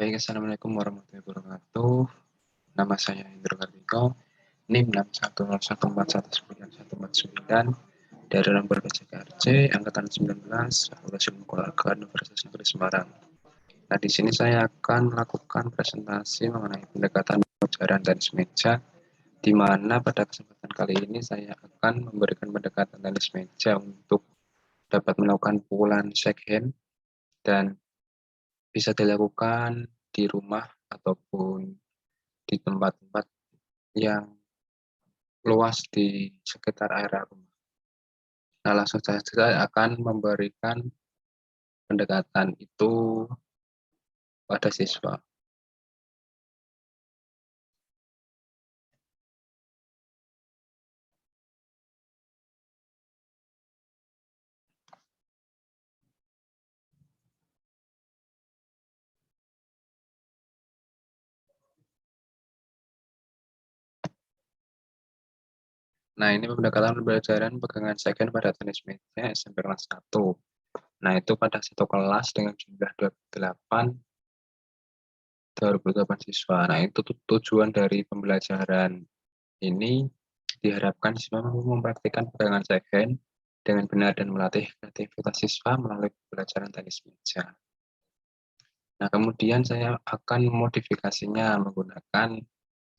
Baik, assalamualaikum warahmatullahi wabarakatuh. Nama saya Hendro Kartiko, NIM 61014191149 dari Rambol PCKRC, angkatan 19, Fakultas Ilmu Keluarga Universitas Negeri Semarang. Nah, di sini saya akan melakukan presentasi mengenai pendekatan pembelajaran tenis meja, di mana pada kesempatan kali ini saya akan memberikan pendekatan tenis meja untuk dapat melakukan pukulan shake dan bisa dilakukan di rumah ataupun di tempat-tempat yang luas di sekitar area rumah. Nah, langsung saja saya akan memberikan pendekatan itu pada siswa. Nah, ini pendekatan pembelajaran pegangan second pada tenis meja SMP kelas 1. Nah, itu pada satu kelas dengan jumlah 28 siswa. Nah, itu tujuan dari pembelajaran ini diharapkan siswa mampu mempraktikkan pegangan second dengan benar dan melatih kreativitas siswa melalui pembelajaran tenis meja. Nah, kemudian saya akan memodifikasinya menggunakan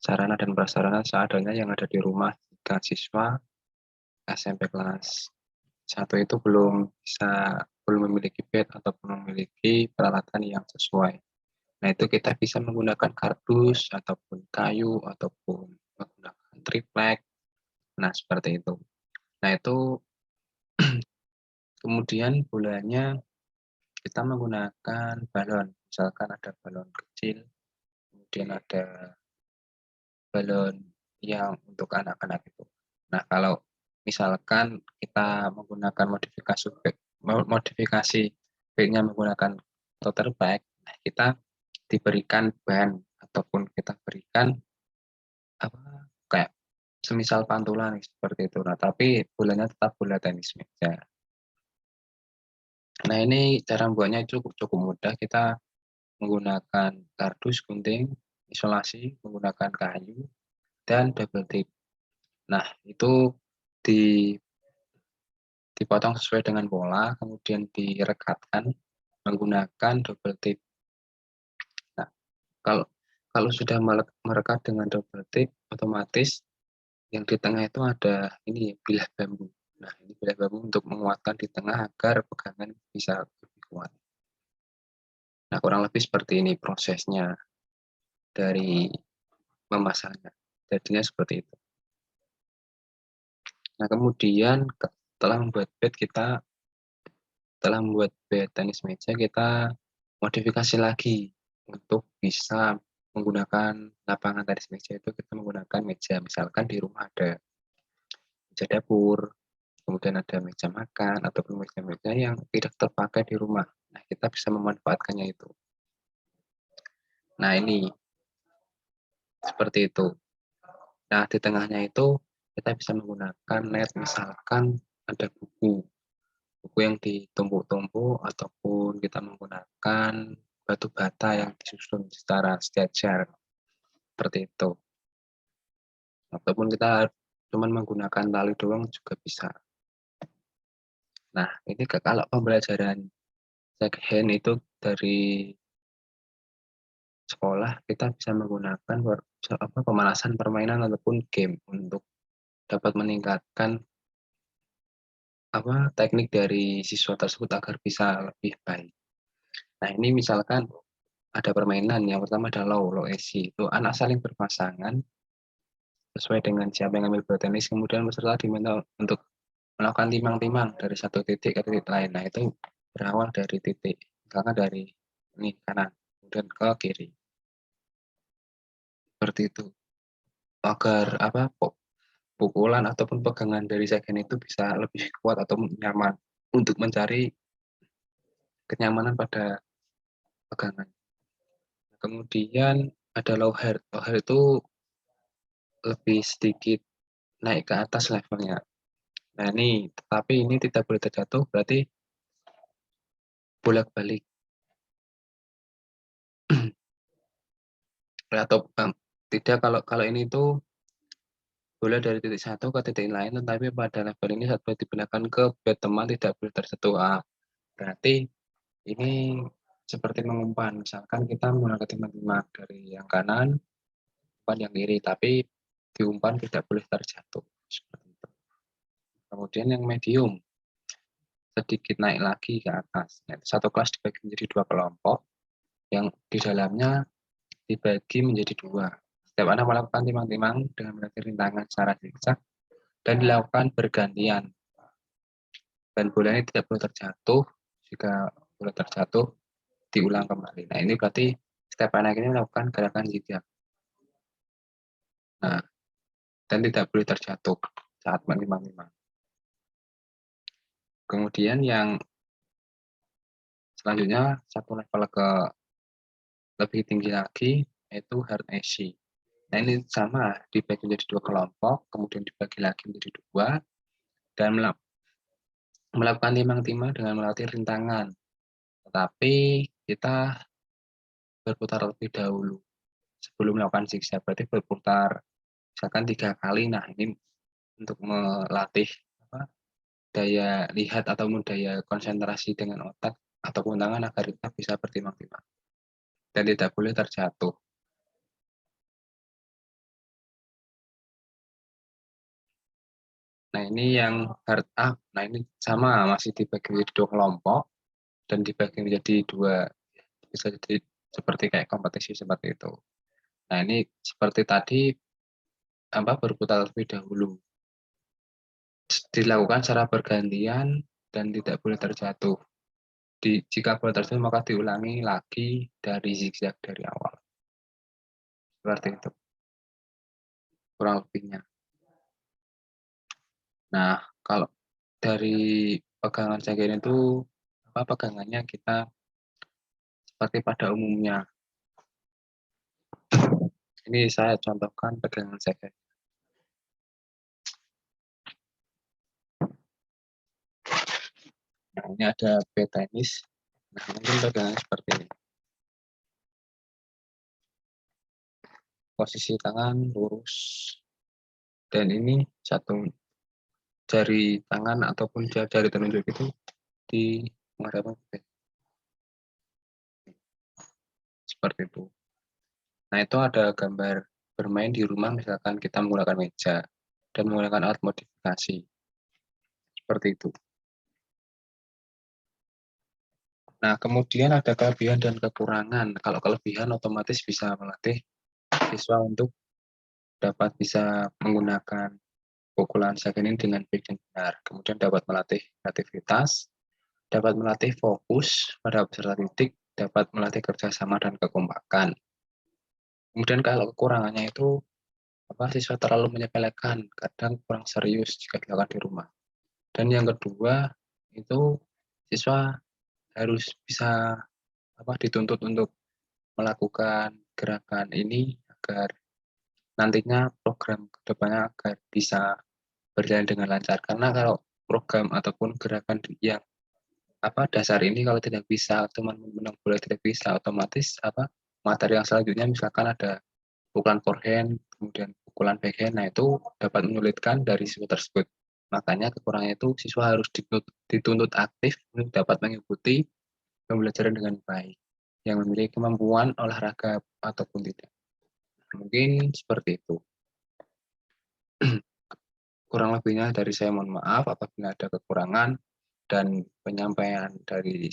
sarana dan prasarana seadanya yang ada di rumah jika siswa SMP kelas 1 itu belum memiliki bed ataupun memiliki peralatan yang sesuai. Nah, itu kita bisa menggunakan kardus ataupun kayu ataupun menggunakan triplek. Nah, seperti itu. Nah, itu kemudian bolanya kita menggunakan balon. Misalkan ada balon kecil, kemudian ada balon yang untuk anak-anak itu. Nah, kalau misalkan kita menggunakan modifikasi baiknya menggunakan tote bag, nah kita diberikan ban ataupun kita berikan apa kayak semisal pantulan seperti itu. Nah, tapi bolanya tetap bola tenis meja. Nah, ini cara membuatnya cukup cukup mudah. Kita menggunakan kardus, gunting, isolasi, menggunakan kayu, dan double tip. Nah, itu di dipotong sesuai dengan pola, kemudian direkatkan menggunakan double tip. Nah, kalau kalau sudah merekat dengan double tip, otomatis yang di tengah itu ada ini bilah bambu. Nah, ini bilah bambu untuk menguatkan di tengah agar pegangan bisa lebih kuat. Nah, kurang lebih seperti ini prosesnya dari memasangnya. Jadinya seperti itu. Nah, kemudian setelah membuat bed tenis meja, kita modifikasi lagi untuk bisa menggunakan lapangan tenis meja itu kita menggunakan meja. Misalkan di rumah ada meja dapur, kemudian ada meja makan, ataupun meja-meja yang tidak terpakai di rumah. Nah, kita bisa memanfaatkannya itu. Nah, ini seperti itu. Nah, di tengahnya itu kita bisa menggunakan net, misalkan ada buku yang ditumpuk-tumpuk ataupun kita menggunakan batu bata yang disusun secara sejajar seperti itu. Ataupun kita cuma menggunakan tali doang juga bisa. Nah, ini kalau pembelajaran second itu dari sekolah kita bisa menggunakan pemanasan permainan ataupun game untuk dapat meningkatkan teknik dari siswa tersebut agar bisa lebih baik. Nah, ini misalkan ada permainan yang pertama ada low esi, itu anak saling berpasangan sesuai dengan siapa yang ambil bola tenis, kemudian peserta diminta untuk melakukan timang-timang dari satu titik ke titik lain. Nah, itu berawal dari titik misalkan dari ini kanan kemudian ke kiri seperti itu agar pukulan ataupun pegangan dari second itu bisa lebih kuat atau nyaman untuk mencari kenyamanan pada pegangan. Kemudian ada low heart. Low heart itu lebih sedikit naik ke atas levelnya. Nah, ini tetapi ini tidak boleh terjatuh, berarti bolak-balik. atau tidak, kalau ini tuh boleh dari titik satu ke titik lain, tetapi pada level ini saat boleh digunakan ke bed teman tidak boleh tersentuh. Berarti ini seperti mengumpan, misalkan kita menggunakan timah-timah dari yang kanan, umpan yang kiri, tapi di umpan tidak boleh terjatuh, seperti itu. Kemudian yang medium, sedikit naik lagi ke atas. Satu kelas dibagi menjadi 2 kelompok, yang di dalamnya dibagi menjadi 2. Setiap anak melakukan timang-timang dengan melatih rintangan secara zigzag dan dilakukan bergantian. Dan bola ini tidak boleh terjatuh, jika bola terjatuh diulang kembali. Nah, ini berarti setiap anak ini melakukan gerakan zigzag. Nah, dan tidak boleh terjatuh saat menimang-nimang. Kemudian yang selanjutnya satu level ke lebih tinggi lagi, yaitu hard AC. Nah, ini sama, dibagi menjadi 2 kelompok, kemudian dibagi lagi menjadi 2, dan melakukan timang-timang dengan melatih rintangan. Tetapi kita berputar lebih dahulu sebelum melakukan zigzag, berarti berputar misalkan 3 kali. Nah, ini untuk melatih daya lihat ataupun daya konsentrasi dengan otak ataupun tangan agar kita bisa bertimang-timang dan tidak boleh terjatuh. Nah, ini yang hard up. Nah, ini sama, masih dibagi menjadi 2 kelompok dan dibagi menjadi 2, bisa jadi seperti kayak kompetisi seperti itu. Nah, ini seperti tadi berputar lebih dahulu. Dilakukan secara bergantian dan tidak boleh terjatuh. Jika boleh terjatuh maka diulangi lagi dari zigzag dari awal. Seperti itu kurang lebihnya. Nah, kalau dari pegangan jagen itu pegangannya kita seperti pada umumnya. Ini saya contohkan pegangan jagen. Nah, ini ada bed tenis. Nah, mungkin pegangannya seperti ini. Posisi tangan lurus. Dan ini satu jari tangan ataupun jari telunjuk itu di menghadap bed. Seperti itu. Nah, itu ada gambar bermain di rumah, misalkan kita menggunakan meja dan menggunakan alat modifikasi. Seperti itu. Nah, kemudian ada kelebihan dan kekurangan. Kalau kelebihan otomatis bisa melatih siswa untuk dapat bisa menggunakan pukulan jagen ini dengan baik dan benar. Kemudian dapat melatih kreativitas, dapat melatih fokus pada observasi titik, dapat melatih kerjasama dan kekompakan. Kemudian kalau kekurangannya itu siswa terlalu menyepelekan, kadang kurang serius jika dilakukan di rumah. Dan yang kedua itu siswa harus bisa dituntut untuk melakukan gerakan ini agar nantinya program kedepannya agar bisa berjalan dengan lancar. Karena kalau program ataupun gerakan yang dasar ini kalau tidak bisa, teman menang bola tidak bisa, otomatis materi yang selanjutnya misalkan ada pukulan forehand, kemudian pukulan backhand, nah itu dapat menyulitkan dari siswa tersebut. Makanya kekurangannya itu siswa harus dituntut aktif untuk dapat mengikuti pembelajaran dengan baik, yang memiliki kemampuan olahraga ataupun tidak. Mungkin seperti itu. Kurang lebihnya dari saya mohon maaf apabila ada kekurangan dan penyampaian dari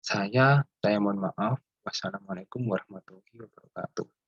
saya mohon maaf. Wassalamualaikum warahmatullahi wabarakatuh.